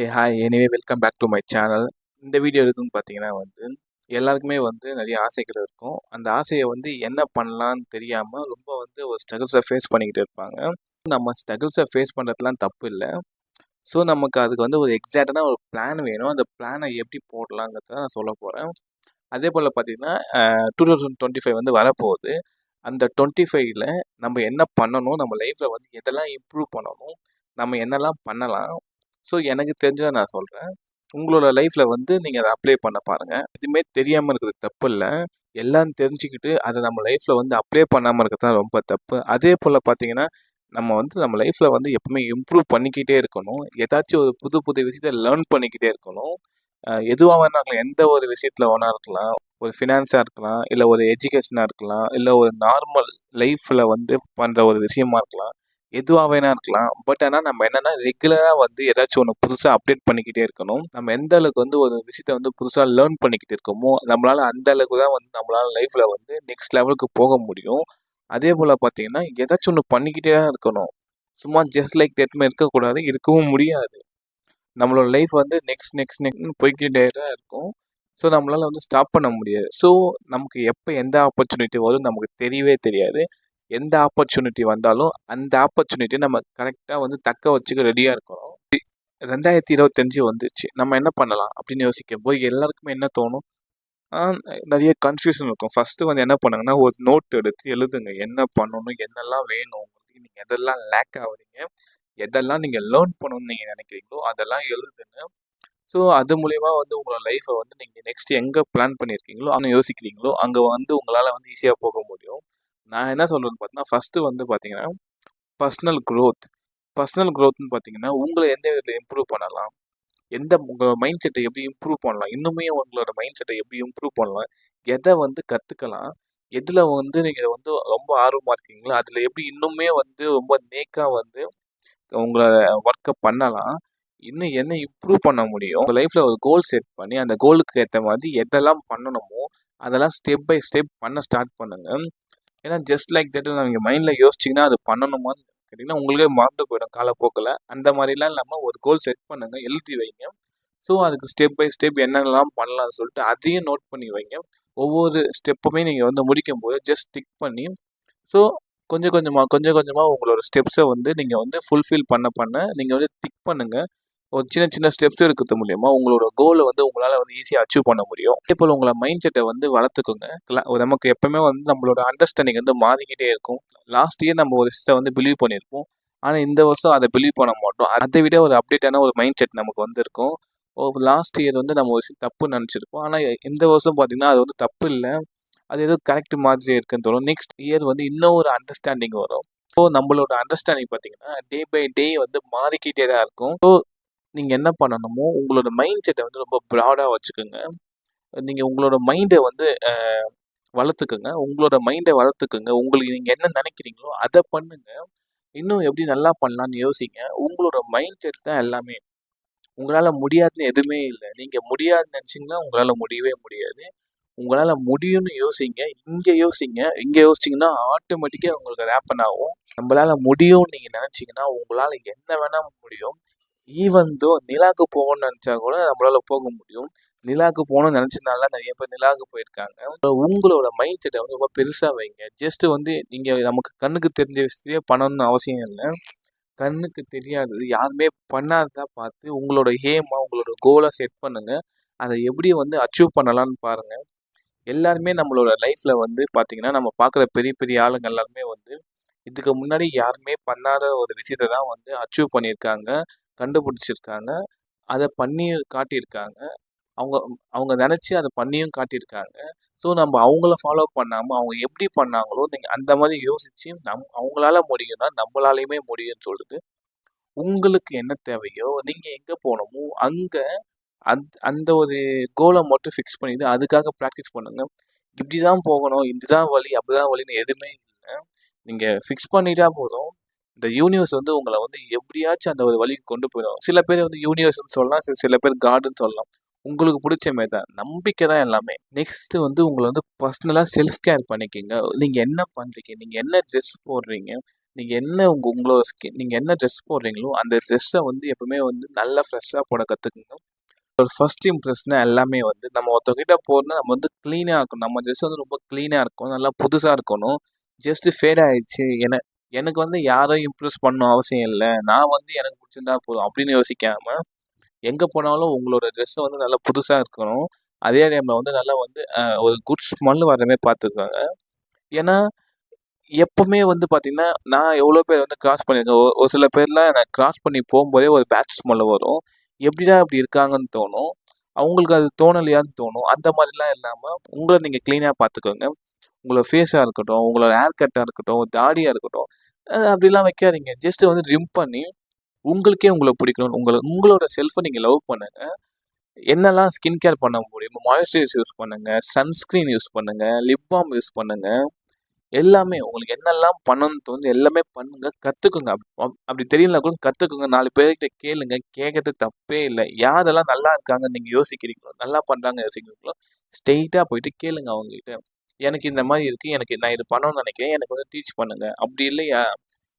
Hi anyway welcome back to my channel. இந்த video இருக்குன்னு பார்த்தீங்கன்னா எல்லாருக்குமே நிறைய ஆசைகள் இருக்கும். அந்த ஆசையை என்ன பண்ணலான்னு தெரியாமல் ரொம்ப ஒரு ஸ்ட்ரகிள்ஸை ஃபேஸ் பண்ணிக்கிட்டு இருப்பாங்க. நம்ம ஸ்ட்ரகிள்ஸை ஃபேஸ் பண்ணுறதுலாம் தப்பு இல்லை. ஸோ நமக்கு அதுக்கு ஒரு எக்ஸாக்டான ஒரு பிளான் வேணும். அந்த பிளானை எப்படி போடலாங்கிறத நான் சொல்ல போகிறேன். அதே போல் பார்த்தீங்கன்னா 2025 வரப்போகுது. அந்த 25ல் நம்ம என்ன பண்ணணும், நம்ம லைஃப்பில் எதெல்லாம் இம்ப்ரூவ் பண்ணணும், நம்ம என்னெல்லாம் பண்ணலாம். ஸோ எனக்கு தெரிஞ்சதை நான் சொல்கிறேன். உங்களோட லைஃப்பில் நீங்கள் அதை அப்ளை பண்ண பாருங்கள். எதுவுமே தெரியாமல் இருக்கிறது தப்பு இல்லை. எல்லாம் தெரிஞ்சுக்கிட்டு அதை நம்ம லைஃப்பில் அப்ளை பண்ணாமல் இருக்கிறது தான் ரொம்ப தப்பு. அதே போல் பார்த்தீங்கன்னா நம்ம நம்ம லைஃப்பில் எப்பவுமே இம்ப்ரூவ் பண்ணிக்கிட்டே இருக்கணும். ஏதாச்சும் ஒரு புது புது விஷயத்தை லேர்ன் பண்ணிக்கிட்டே இருக்கணும். எதுவாக வேணா இருக்கலாம், எந்த ஒரு விஷயத்தில் வேணா இருக்கலாம். ஒரு ஃபினான்ஸாக இருக்கலாம், இல்லை ஒரு எஜுகேஷனாக இருக்கலாம், இல்லை ஒரு நார்மல் லைஃப்பில் பண்ணுற ஒரு விஷயமா இருக்கலாம். எதுவாக வேணா இருக்கலாம். பட் ஆனால் நம்ம என்னென்னா ரெகுலராக ஏதாச்சும் ஒன்று புதுசாக அப்டேட் பண்ணிக்கிட்டே இருக்கணும். நம்ம எந்த அளவுக்கு ஒரு விஷயத்தை புதுசாக லேர்ன் பண்ணிக்கிட்டு இருக்கோமோ நம்மளால் அந்த அளவுக்கு தான் நம்மளால் லைஃப்பில் நெக்ஸ்ட் லெவலுக்கு போக முடியும். அதே போல் பார்த்தீங்கன்னா ஏதாச்சும் ஒன்று பண்ணிக்கிட்டே தான் இருக்கணும். சும்மா ஜஸ்ட் லைக் தட்மே இருக்கக்கூடாது, இருக்கவும் முடியாது. நம்மளோட லைஃப் நெக்ஸ்ட்னு போய்க்கிட்டே தான் இருக்கும். ஸோ நம்மளால் ஸ்டாப் பண்ண முடியாது. ஸோ நமக்கு எப்போ எந்த ஆப்பர்ச்சுனிட்டி வரும் நமக்கு தெரியவே தெரியாது. எந்த ஆப்பர்ச்சுனிட்டி வந்தாலும் அந்த ஆப்பர்ச்சுனிட்டியை நம்ம கரெக்டாக தக்க வச்சுக்க ரெடியாக இருக்கணும். 2025 வந்துச்சு, நம்ம என்ன பண்ணலாம் அப்படின்னு யோசிக்கும் போது எல்லாருக்குமே என்ன தோணும், நிறைய கன்ஃபியூஷன் இருக்கும். ஃபஸ்ட்டு என்ன பண்ணுங்கன்னா ஒரு நோட் எடுத்து எழுதுங்க. என்ன பண்ணணும், என்னெல்லாம் வேணும் உங்களுக்கு, நீங்கள் எதெல்லாம் லேக் ஆகுறீங்க, எதெல்லாம் நீங்கள் லேர்ன் பண்ணணும்னு நீங்கள் நினைக்கிறீங்களோ அதெல்லாம் எழுதுங்க. ஸோ அது மூலயமா உங்களோட லைஃப்பை நீங்கள் நெக்ஸ்ட் எங்கே பிளான் பண்ணியிருக்கீங்களோ அங்கே யோசிக்கிறீங்களோ அங்கே உங்களால் ஈஸியாக போக முடியும். நான் என்ன சொல்கிறேன்னு பார்த்தீங்கன்னா ஃபஸ்ட்டு பார்த்தீங்கன்னா பர்சனல் க்ரோத்னு பார்த்தீங்கன்னா உங்களை எந்த விதத்தில் இம்ப்ரூவ் பண்ணலாம், உங்கள் மைண்ட் செட்டை எப்படி இம்ப்ரூவ் பண்ணலாம், இன்னுமே உங்களோட மைண்ட் செட்டை எப்படி இம்ப்ரூவ் பண்ணலாம், எதை கற்றுக்கலாம், எதில் நீங்கள் ரொம்ப ஆர்வமாக இருக்கீங்களோ அதில் எப்படி இன்னுமே ரொம்ப நேக்காக உங்களோட ஒர்க்கை பண்ணலாம், இன்னும் என்ன இம்ப்ரூவ் பண்ண முடியும். உங்கள் லைஃப்பில் ஒரு கோல் செட் பண்ணி அந்த கோலுக்கு ஏற்ற மாதிரி எதெல்லாம் பண்ணணுமோ அதெல்லாம் ஸ்டெப் பை ஸ்டெப் பண்ண ஸ்டார்ட் பண்ணுங்கள். ஏன்னா ஜஸ்ட் லைக் தட் நீங்கள் மைண்டில் யோசிச்சிங்கன்னா அது பண்ணணுமான்னு கேட்டிங்கன்னா உங்களுக்கே மறந்து போயிடும் காலப்போக்கில். அந்த மாதிரிலாம் இல்லாமல் ஒரு கோல் செட் பண்ணுங்கள், எழுதி வைங்க. ஸோ அதுக்கு ஸ்டெப் பை ஸ்டெப் என்னென்னலாம் பண்ணலாம்னு சொல்லிட்டு அதையும் நோட் பண்ணி வைங்க. ஒவ்வொரு ஸ்டெப்புமே நீங்கள் முடிக்கும் போது ஜஸ்ட் டிக் பண்ணி ஸோ கொஞ்சம் கொஞ்சமாக உங்களோட ஸ்டெப்ஸை நீங்கள் ஃபுல்ஃபில் பண்ண நீங்கள் டிக் பண்ணுங்கள். ஒரு சின்ன சின்ன ஸ்டெப்ஸ் எடுக்கிறது மூலியமாக உங்களோட கோலை உங்களால் ஈஸியாக அச்சீவ் பண்ண முடியும். அதே போல் உங்களை மைண்ட் செட்டை வளர்த்துக்குங்க. நமக்கு எப்பவுமே நம்மளோட அண்டர்ஸ்டாண்டிங் மாறிக்கிட்டே இருக்கும். லாஸ்ட் இயர் நம்ம ஒரு விஷயத்தை பிலீவ் பண்ணியிருப்போம், ஆனால் இந்த வருஷம் அதை பிலீவ் பண்ண மாட்டோம். அதை விட ஒரு அப்டேட்டான ஒரு மைண்ட் செட் நமக்கு இருக்கும். லாஸ்ட் இயர் நம்ம ஒரு விஷயம் தப்பு நினச்சிருப்போம், ஆனால் இந்த வருஷம் பார்த்திங்கன்னா அது தப்பு இல்லை, அது ஏதோ கரெக்ட் மாதிரி இருக்குன்னு தோணும். நெக்ஸ்ட் இயர் இன்னும் ஒரு அண்டர்ஸ்டாண்டிங் வரும். ஸோ நம்மளோட அண்டர்ஸ்டாண்டிங் பார்த்தீங்கன்னா டே பை டே மாறிக்கிட்டே தான் இருக்கும். ஸோ நீங்கள் என்ன பண்ணணுமோ உங்களோட மைண்ட் செட்டை ரொம்ப ப்ராடாக வச்சுக்கோங்க. நீங்கள் உங்களோட மைண்டை வளர்த்துக்குங்க. உங்களுக்கு நீங்கள் என்ன நினைக்கிறீங்களோ அதை பண்ணுங்கள். இன்னும் எப்படி நல்லா பண்ணலான்னு யோசிங்க. உங்களோட மைண்ட் செட் தான் எல்லாமே. உங்களால் முடியாதுன்னு எதுவுமே இல்லை. நீங்கள் முடியாதுன்னு நினச்சிங்கன்னா உங்களால் முடியவே முடியாது. உங்களால் முடியும்னு யோசிங்க. இங்கே யோசிச்சிங்கன்னா ஆட்டோமேட்டிக்காக உங்களுக்கு அது ஹேப்பன் ஆகும். நம்மளால் முடியும்னு நீங்கள் நினச்சிங்கன்னா உங்களால் என்ன வேணால் முடியும். ஈவன் தோ நிலாவுக்கு போகணும்னு நினச்சா கூட நம்மளால் போக முடியும். நிலாவுக்கு போகணும்னு நினச்சதுனால நிறைய பேர் நிலாவுக்கு போயிருக்காங்க. உங்களோட மைண்ட் செட்டை ரொம்ப பெருசாக வைங்க. ஜஸ்ட்டு நீங்கள் நமக்கு கண்ணுக்கு தெரிஞ்ச விஷயத்தையே பண்ணணும்னு அவசியம் இல்லை. கண்ணுக்கு தெரியாதது யாருமே பண்ணாததா பார்த்து உங்களோட உங்களோட கோலை செட் பண்ணுங்கள். அதை எப்படி அச்சீவ் பண்ணலான்னு பாருங்கள். எல்லாருமே நம்மளோட லைஃப்பில் பார்த்திங்கன்னா நம்ம பார்க்குற பெரிய பெரிய ஆளுங்க எல்லாருமே இதுக்கு முன்னாடி யாருமே பண்ணாத ஒரு விஷயத்தை தான் அச்சீவ் பண்ணியிருக்காங்க, கண்டுபிடிச்சிருக்காங்க, அதை பண்ணி காட்டியிருக்காங்க. அவங்க நினச்சி அதை பண்ணியும் காட்டியிருக்காங்க. ஸோ நம்ம அவங்கள ஃபாலோ பண்ணாமல் அவங்க எப்படி பண்ணாங்களோ நீங்கள் அந்த மாதிரி யோசித்து அவங்களால முடியும்னா நம்மளாலையுமே முடியும்னு சொல்லுது. உங்களுக்கு என்ன தேவையோ நீங்கள் எங்கே போகணுமோ அங்கே அந்த ஒரு கோலை மட்டும் ஃபிக்ஸ் பண்ணிவிட்டு அதுக்காக ப்ராக்டிஸ் பண்ணுங்கள். இப்படி தான் போகணும், இதுதான் வழி, அப்படிதான் வழின்னு எதுவுமே இல்லை. நீங்கள் ஃபிக்ஸ் பண்ணிட்டா போதும். இந்த யூனிவர்ஸ் உங்களை எப்படியாச்சும் அந்த ஒரு வழிக்கு கொண்டு போயிடும். சில பேர் யூனிவர்ஸ்ன்னு சொல்லலாம், சில பேர் காடுன்னு சொல்லலாம். உங்களுக்கு பிடிச்ச மாரி தான். நம்பிக்கை தான் எல்லாமே. நெக்ஸ்ட்டு உங்களை பர்சனலாக செல்ஃப் கேர் பண்ணிக்கோங்க. நீங்கள் என்ன பண்ணுறீங்க, நீங்கள் என்ன ட்ரெஸ் போடுறீங்க, நீங்கள் என்ன உங்களோட நீங்கள் என்ன ட்ரெஸ் போடுறீங்களோ அந்த ட்ரெஸ்ஸை வந்து எப்பவுமே வந்து நல்லா ஃப்ரெஷ்ஷாக போட கற்றுக்குங்க. ஒரு ஃபர்ஸ்ட் இம்ப்ரெஷனாக எல்லாமே வந்து நம்ம ஒருத்தவங்கிட்ட போகிறோம்னா நம்ம வந்து க்ளீனாக இருக்கணும். நம்ம ட்ரெஸ் வந்து ரொம்ப க்ளீனாக இருக்கணும், நல்லா புதுசாக இருக்கணும். ஜஸ்ட்டு ஃபேட் ஆகிடுச்சு எனக்கு வந்து யாரும் இம்ப்ரெஸ் பண்ணணும் அவசியம் இல்லை, நான் வந்து எனக்கு பிடிச்சிருந்தா போதும் அப்படின்னு யோசிக்காமல் எங்கே போனாலும் உங்களோட ட்ரெஸ்ஸை வந்து நல்லா புதுசாக இருக்கணும். அதே டைமில் வந்து நல்லா வந்து ஒரு குட் ஸ்மெல் வர மாதிரி பார்த்துக்கோங்க. ஏன்னா எப்பவுமே வந்து பார்த்தீங்கன்னா, நான் எவ்வளோ பேர் வந்து கிராஸ் பண்ணியிருக்கேன். ஒரு சில பேர்லாம் நான் கிராஸ் பண்ணி போகும்போதே ஒரு பேட் ஸ்மெல் வரும். எப்படிடா இப்படி இருக்காங்கன்னு தோணும். அவங்களுக்கு அது தோணலையான்னு தோணும். அந்த மாதிரிலாம் இல்லாமல் உங்களை நீங்கள் க்ளீனாக பார்த்துக்கோங்க. உங்களோட ஃபேஸாக இருக்கட்டும், உங்களோட ஹேர் கட்டாக இருக்கட்டும், தாடியாக இருக்கட்டும், அப்படிலாம் வைக்காதீங்க. ஜஸ்ட்டு வந்து ரிம் பண்ணி உங்களுக்கே உங்களை பிடிக்கணும். உங்களோட செல்ஃபை நீங்கள் லவ் பண்ணுங்க. என்னெல்லாம் ஸ்கின் கேர் பண்ண முடியுமோ மாய்ஸ்சரைசர் யூஸ் பண்ணுங்க, சன்ஸ்க்ரீன் யூஸ் பண்ணுங்க, லிப் பாம் யூஸ் பண்ணுங்க. எல்லாமே உங்களுக்கு என்னெல்லாம் பண்ணணும்னு தோணுது எல்லாமே பண்ணுங்க, கற்றுக்குங்க. அப்படி தெரியலனா கூட கற்றுக்குங்க. 4 பேர்கிட்ட கேளுங்க, கேட்கறது தப்பே இல்லை. யாரெல்லாம் நல்லா இருக்காங்கன்னு நீங்கள் யோசிக்கிறீங்களோ, நல்லா பண்ணுறாங்க யோசிக்கிறீங்களோ, ஸ்ட்ரெயிட்டாக போயிட்டு கேளுங்க அவங்ககிட்ட. எனக்கு இந்த மாதிரி இருக்குது, எனக்கு நான் இது பண்ணணும்னு நினைக்கிறேன், எனக்கு வந்து டீச் பண்ணுங்க. அப்படி இல்லையா,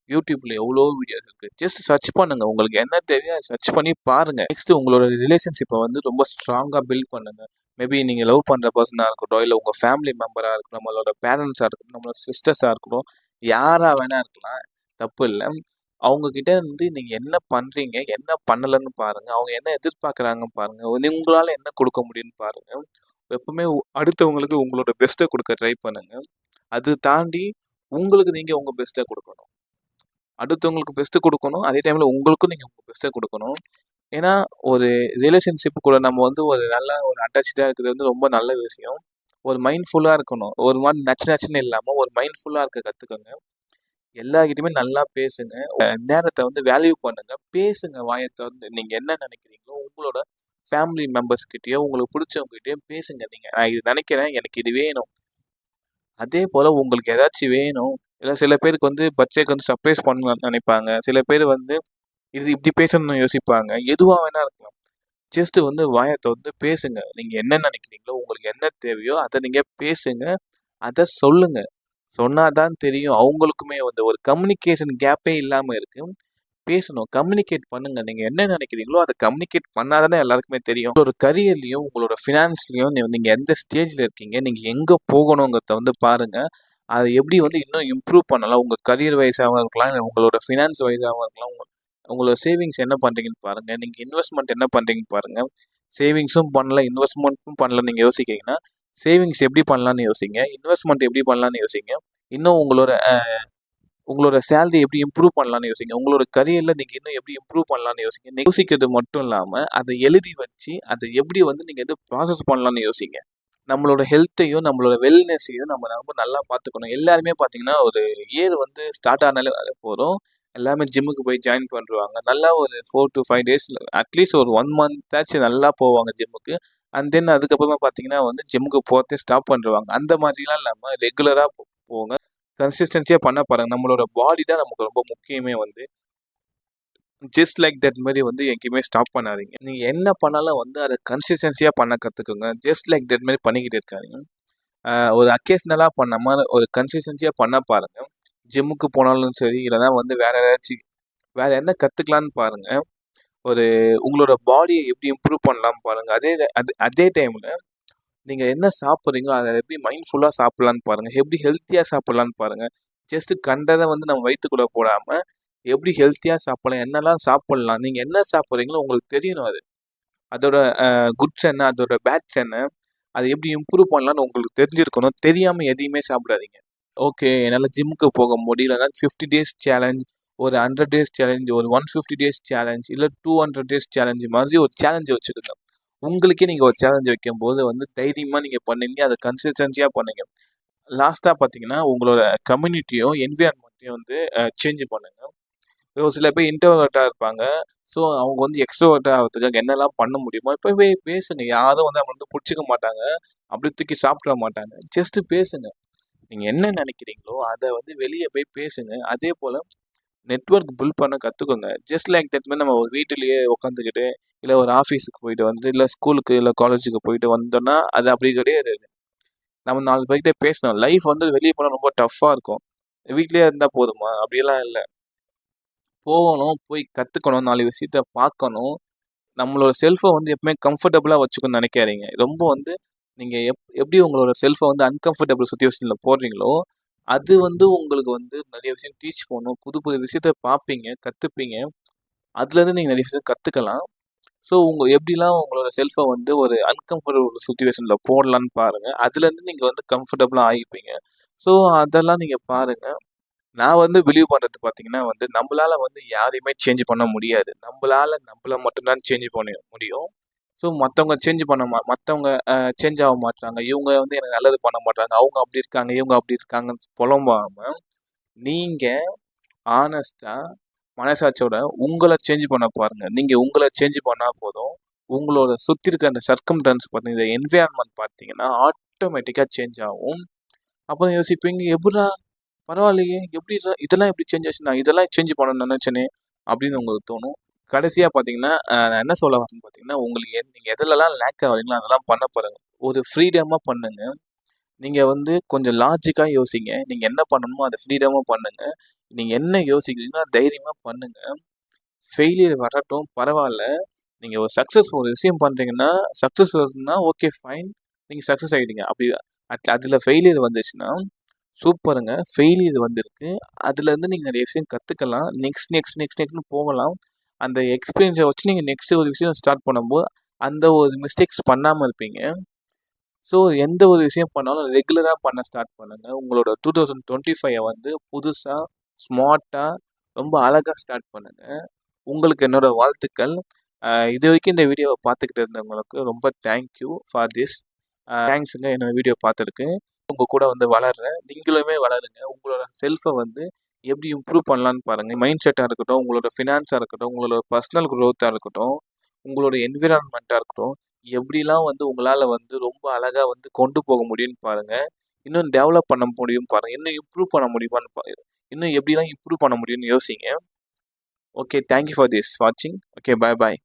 யூடியூப்ல எவ்வளோ வீடியோஸ் இருக்குது, ஜஸ்ட் சர்ச் பண்ணுங்க. உங்களுக்கு என்ன தேவையோ சர்ச் பண்ணி பாருங்க. நெக்ஸ்ட் உங்களோட ரிலேஷன்ஷிப்பை வந்து ரொம்ப ஸ்ட்ராங்காக பில்ட் பண்ணுங்க. மேபி நீங்கள் லவ் பண்ணுற பர்சனாக இருக்கட்டும், இல்லை உங்கள் ஃபேமிலி மெம்பராக இருக்கட்டும், நம்மளோட பேரண்ட்ஸாக இருக்கட்டும், நம்மளோட சிஸ்டர்ஸாக இருக்கட்டும், யாராக வேணா இருக்கலாம், தப்பு இல்லை. அவங்கக்கிட்ட இருந்து நீங்கள் என்ன பண்ணுறீங்க, என்ன பண்ணலைன்னு பாருங்கள். அவங்க என்ன எதிர்பார்க்குறாங்கன்னு பாருங்கள். உங்களால் என்ன கொடுக்க முடியும்னு பாருங்கள். எப்பவுமே அடுத்தவங்களுக்கு உங்களோட பெஸ்ட்டை கொடுக்க ட்ரை பண்ணுங்கள். அது தாண்டி உங்களுக்கு நீங்கள் உங்கள் பெஸ்ட்டை கொடுக்கணும். அடுத்தவங்களுக்கு பெஸ்ட்டு கொடுக்கணும், அதே டைமில் உங்களுக்கும் நீங்கள் உங்கள் பெஸ்ட்டை கொடுக்கணும். ஏன்னா ஒரு ரிலேஷன்ஷிப் கூட நம்ம வந்து ஒரு நல்ல ஒரு அட்டாச்சாக இருக்கிறது வந்து ரொம்ப நல்ல விஷயம். ஒரு மைண்ட்ஃபுல்லாக இருக்கணும். ஒரு மாதிரி நச்சுன்னு இல்லாமல் ஒரு மைண்ட்ஃபுல்லாக இருக்க கற்றுக்கோங்க. எல்லார்கிட்டையுமே நல்லா பேசுங்க. நேரத்தை வந்து வேல்யூ பண்ணுங்க. பேசுங்க வாயை திறந்து. நீங்கள் என்ன நினைக்கிறீங்களோ உங்களோட ஃபேமிலி மெம்பர்ஸ்கிட்டயோ உங்களுக்கு பிடிச்சவங்ககிட்டயோ பேசுங்க. நீங்கள் நான் இது நினைக்கிறேன், எனக்கு இது வேணும். அதே போல் உங்களுக்கு ஏதாச்சும் வேணும், இல்லை சில பேருக்கு வந்து பர்த்டேக்கு வந்து சர்ப்ரைஸ் பண்ணணும்னு நினைப்பாங்க. சில பேர் வந்து இது இப்படி பேசணும்னு யோசிப்பாங்க. எதுவாக வேணா இருக்கலாம். ஜஸ்ட்டு வந்து வாயை திறந்து பேசுங்க. நீங்கள் என்ன நினைக்கிறீங்களோ, உங்களுக்கு என்ன தேவையோ அதை நீங்கள் பேசுங்க. அதை சொல்லுங்க. சொன்னா தான் தெரியும். அவங்களுக்குமே வந்து ஒரு கம்யூனிகேஷன் கேப்பே இல்லாமல் இருக்கு. பேசணும், கம்யூனிகேட் பண்ணுங்க. நீங்கள் என்ன நினைக்கிறீங்களோ அதை கம்யூனிகேட் பண்ணால் தானே எல்லாருக்குமே தெரியும். உங்களோட கரியர்லையும் உங்களோட ஃபினான்ஸ்லையும் நீங்கள் எந்த ஸ்டேஜில் இருக்கீங்க, நீங்கள் எங்கே போகணுங்கிறத வந்து பாருங்கள். அதை எப்படி வந்து இன்னும் இம்ப்ரூவ் பண்ணலாம். உங்கள் கரியர் வைஸாகவும் இருக்கலாம், இல்லை உங்களோட ஃபினான்ஸ் வைஸாகவும் இருக்கலாம். உங்களோட சேவிங்ஸ் என்ன பண்ணுறீங்கன்னு பாருங்கள். நீங்கள் இன்வெஸ்ட்மெண்ட் என்ன பண்ணுறீங்கன்னு பாருங்கள். சேவிங்ஸும் பண்ணல, இன்வெஸ்ட்மெண்ட்டும் பண்ணல நீங்கள் யோசிக்கிறீங்கன்னா, சேவிங்ஸ் எப்படி பண்ணலான்னு யோசிங்க, இன்வெஸ்ட்மெண்ட் எப்படி பண்ணலான்னு யோசிங்க. இன்னும் உங்களோட சேலரி எப்படி இம்ப்ரூவ் பண்ணலான்னு யோசிங்க. உங்களோட கரியரில் நீங்கள் இன்னும் எப்படி இம்ப்ரூவ் பண்ணலான்னு யோசிங்க. யோசிக்கிறது மட்டும் இல்லாமல் அதை எழுதி வச்சு அதை எப்படி வந்து நீங்கள் எது ப்ராசஸ் பண்ணலான்னு யோசிங்க. நம்மளோட ஹெல்த்தையும் நம்மளோட வெல்னஸையும் நம்ம ரொம்ப நல்லா பார்த்துக்கணும். எல்லாருமே பார்த்தீங்கன்னா ஒரு இயர் வந்து ஸ்டார்ட் ஆனாலே போதும் எல்லாமே ஜிம்முக்கு போய் ஜாயின் பண்ணுவாங்க. நல்லா ஒரு 4 to 5 days அட்லீஸ்ட் ஒரு 1 month நல்லா போவாங்க ஜிம்முக்கு. அண்ட் தென் அதுக்கப்புறமா பார்த்தீங்கன்னா வந்து ஜிம்முக்கு போகிறதே ஸ்டாப் பண்ணிடுவாங்க. அந்த மாதிரிலாம் இல்லாமல் ரெகுலராக போங்க. கன்சிஸ்டன்சியாக பண்ண பாருங்கள். நம்மளோட பாடி தான் நமக்கு ரொம்ப முக்கியமே வந்து. ஜஸ்ட் லைக் தட் மாதிரி வந்து எங்கேயுமே ஸ்டாப் பண்ணாதீங்க. நீங்கள் என்ன பண்ணாலும் வந்து அதை கன்சிஸ்டன்சியாக பண்ண கற்றுக்குங்க. ஜஸ்ட் லைக் தட் மாதிரி பண்ணிக்கிட்டு இருக்காதிங்க. ஒரு அக்கேஷ்னலாக பண்ணாமல் ஒரு கன்சிஸ்டன்சியாக பண்ண பாருங்கள். ஜிம்முக்கு போனாலும் சரி, இல்லைனா வந்து வேறு என்ன கற்றுக்கலான்னு பாருங்கள். உங்களோட பாடியை எப்படி இம்ப்ரூவ் பண்ணலான்னு பாருங்கள். அதே டைமில் நீங்கள் என்ன சாப்பிட்றீங்களோ அதை எப்படி மைண்ட்ஃபுல்லாக சாப்பிட்லான்னு பாருங்கள். எப்படி ஹெல்த்தியாக சாப்பிட்லான்னு பாருங்கள். ஜஸ்ட்டு கண்டதை வந்து நம்ம வயிற்றுக்குள்ளே போடாமல் எப்படி ஹெல்த்தியாக சாப்பிட்லாம், என்னெல்லாம் சாப்பிட்லாம், நீங்கள் என்ன சாப்பிட்றீங்களோ உங்களுக்கு தெரியணும். அதோட குட்ஸ் என்ன, அதோட பேட்ஸ் என்ன, அதை எப்படி இம்ப்ரூவ் பண்ணலான்னு உங்களுக்கு தெரிஞ்சிருக்கணும். தெரியாமல் எதையுமே சாப்பிடாதீங்க. ஓகே, என்னால் ஜிம்முக்கு போக முடியலன்னா 50 days சேலஞ்ச், ஒரு 100 days சேலஞ்ச், ஒரு 150 days சேலஞ்ச், இல்லை 200 days சேலஞ்ச் மாதிரி ஒரு சேலஞ்சை வச்சுக்கோங்க. உங்களுக்கே நீங்கள் ஒரு சேலஞ்ச் வைக்கும்போது வந்து தைரியமாக நீங்கள் பண்ணுவீங்க. அதை கன்சிஸ்டன்சியாக பண்ணுங்க. லாஸ்ட்டாக பார்த்தீங்கன்னா உங்களோட கம்யூனிட்டியும் என்விரான்மெண்ட்டையும் வந்து சேஞ்ச் பண்ணுங்க. ஒரு சில பேர் இன்ட்ரோவர்ட்டாக இருப்பாங்க. ஸோ அவங்க வந்து எக்ஸ்ட்ரோவர்ட்டாக ஆகிறதுக்காக என்னெல்லாம் பண்ண முடியுமோ இப்போவே பேசுங்க. யாரும் வந்து அவங்க வந்து பிடிச்சிக்க மாட்டாங்க, அப்படி தூக்கி சாப்பிட மாட்டாங்க. ஜஸ்ட்டு பேசுங்க. நீங்கள் என்ன நினைக்கிறீங்களோ அதை வந்து வெளியே போய் பேசுங்க. அதே போல் நெட்வொர்க் பில்ட் பண்ண கற்றுக்கோங்க. ஜஸ்ட் லைக் தட் மாதிரி நம்ம ஒரு வீட்டிலேயே உட்காந்துக்கிட்டு, இல்லை ஒரு ஆஃபீஸுக்கு போயிட்டு வந்து, இல்லை ஸ்கூலுக்கு இல்லை காலேஜுக்கு போயிட்டு வந்தோன்னா அது அப்படி கிடையாது. நம்ம 4 பேர்கிட்ட பேசணும். லைஃப் வந்து வெளியே போனால் ரொம்ப டஃப்பாக இருக்கும். வீட்லயே இருந்தால் போதுமா? அப்படியெல்லாம் இல்லை. போகணும், போய் கற்றுக்கணும், 4 விஷயத்த பார்க்கணும். நம்மளோட செல்ஃபை வந்து எப்பவுமே கம்ஃபர்டபுளாக வச்சுக்கணும்னு நினைக்காதீங்க. ரொம்ப வந்து நீங்கள் எப்படி உங்களோட செல்ஃபை வந்து அன்கம்ஃபர்டபுள் சுச்சுவேஷனில் போடுறீங்களோ, அது வந்து உங்களுக்கு வந்து நிறைய விஷயம் டீச் பண்ணும். புது புது விஷயத்த பார்ப்பீங்க, கற்றுப்பீங்க. அதுலேருந்து நீங்கள் நிறைய விஷயம் கற்றுக்கலாம். ஸோ எப்படிலாம் உங்களோட செல்ஃபை வந்து ஒரு அன்கம்ஃபர்டபுள் சுச்சுவேஷனில் போடலான்னு பாருங்கள். அதுலேருந்து நீங்கள் வந்து கம்ஃபர்டபுளாக ஆகிப்பீங்க. ஸோ அதெல்லாம் நீங்கள் பாருங்கள். நான் வந்து பிலீவ் பண்ணுறது பார்த்தீங்கன்னா வந்து நம்மளால வந்து யாரையுமே சேஞ்ச் பண்ண முடியாது. நம்மள மட்டும்தான் சேஞ்ச் பண்ண முடியும். ஸோ மற்றவங்க சேஞ்ச் பண்ண மற்றவங்க சேஞ்ச் ஆக மாட்டாங்க. இவங்க வந்து எனக்கு நல்லது பண்ண மாட்டாங்க. அவங்க அப்படி இருக்காங்க, இவங்க அப்படி இருக்காங்கன்னு புலம்பாம, நீங்கள் ஆனஸ்ட்டாக மனசாட்சியோட உங்களை சேஞ்ச் பண்ண பாருங்க. நீங்கள் உங்களை சேஞ்ச் பண்ணால் போதும். உங்களோட சுற்றி இருக்க அந்த சர்க்கம்டன்ஸ் பார்த்தீங்கன்னா, இந்த என்விரான்மெண்ட் பார்த்தீங்கன்னா ஆட்டோமேட்டிக்காக சேஞ்ச் ஆகும். அப்புறம் யோசிப்பீங்க, எப்படிடா பரவாயில்லையே, எப்படி இதெல்லாம் எப்படி சேஞ்ச் ஆச்சு, நான் இதெல்லாம் சேஞ்ச் பண்ணணும்னு நினச்சேனே அப்படின்னு உங்களுக்கு தோணும். கடைசியாக பார்த்தீங்கன்னா நான் என்ன சொல்ல வரேன்னு பார்த்தீங்கன்னா, உங்களுக்கு நீங்கள் எதுலலாம் லேக் ஆகிறீங்களோ அதெல்லாம் பண்ண பாருங்க. ஒரு ஃப்ரீடமாக பண்ணுங்க. நீங்கள் வந்து கொஞ்சம் லாஜிக்காக யோசிங்க. நீங்கள் என்ன பண்ணணுமோ அதை ஃப்ரீடமாக பண்ணுங்க. நீங்கள் என்ன யோசிக்கிறீங்களோ தைரியமாக பண்ணுங்க. ஃபெயிலியர் வரட்டும், பரவாயில்ல. நீங்கள் ஒரு விஷயம் பண்ணுறீங்கன்னா, சக்ஸஸ் வருதுன்னா ஓகே ஃபைன், நீங்கள் சக்ஸஸ் ஆகிட்டீங்க. அப்படி அதில் ஃபெயிலியர் வந்துச்சுன்னா சூப்பருங்க. ஃபெயிலியர் வந்திருக்கு. அதுலேருந்து நீங்கள் நிறைய விஷயம் கற்றுக்கலாம். நெக்ஸ்ட்னு போகலாம். அந்த எக்ஸ்பீரியன்ஸை வச்சு நீங்கள் நெக்ஸ்ட் ஒரு விஷயம் ஸ்டார்ட் பண்ணும்போது அந்த ஒரு மிஸ்டேக்ஸ் பண்ணாமல் இருப்பீங்க. ஸோ எந்த ஒரு விஷயம் பண்ணாலும் ரெகுலராக பண்ண ஸ்டார்ட் பண்ணுங்கள். உங்களோட 2025 வந்து புதுசாக, ஸ்மார்ட்டாக, ரொம்ப அழகாக ஸ்டார்ட் பண்ணுங்கள். உங்களுக்கு என்னோடய வாழ்த்துக்கள். இது வரைக்கும் இந்த வீடியோவை பார்த்துக்கிட்டு இருந்தவங்களுக்கு ரொம்ப தேங்க்யூ ஃபார் திஸ். தேங்க்ஸுங்க என்னோடய வீடியோ பார்த்துருக்கு. உங்கள் கூட வந்து வளர்றேன். நீங்களுமே வளருங்க. உங்களோட செல்ஃபை வந்து எப்படி இம்ப்ரூவ் பண்ணலான்னு பாருங்கள். மைண்ட் செட்டாக இருக்கட்டும், உங்களோட ஃபினான்ஸாக இருக்கட்டும், உங்களோட பர்சனல் க்ரோத்தாக இருக்கட்டும், உங்களோட என்விரான்மெண்ட்டாக இருக்கட்டும், எப்படிலாம் வந்து உங்களால் வந்து ரொம்ப அழகாக வந்து கொண்டு போக முடியும்னு பாருங்கள். இன்னும் டெவலப் பண்ண முடியும் பாருங்கள். இன்னும் இம்ப்ரூவ் பண்ண முடியுமான்னு இன்னும் எப்படிலாம் இம்ப்ரூவ் பண்ண முடியும்னு யோசிங்க. ஓகே, தேங்க்யூ ஃபார் திஸ் வாட்சிங். ஓகே, பாய்.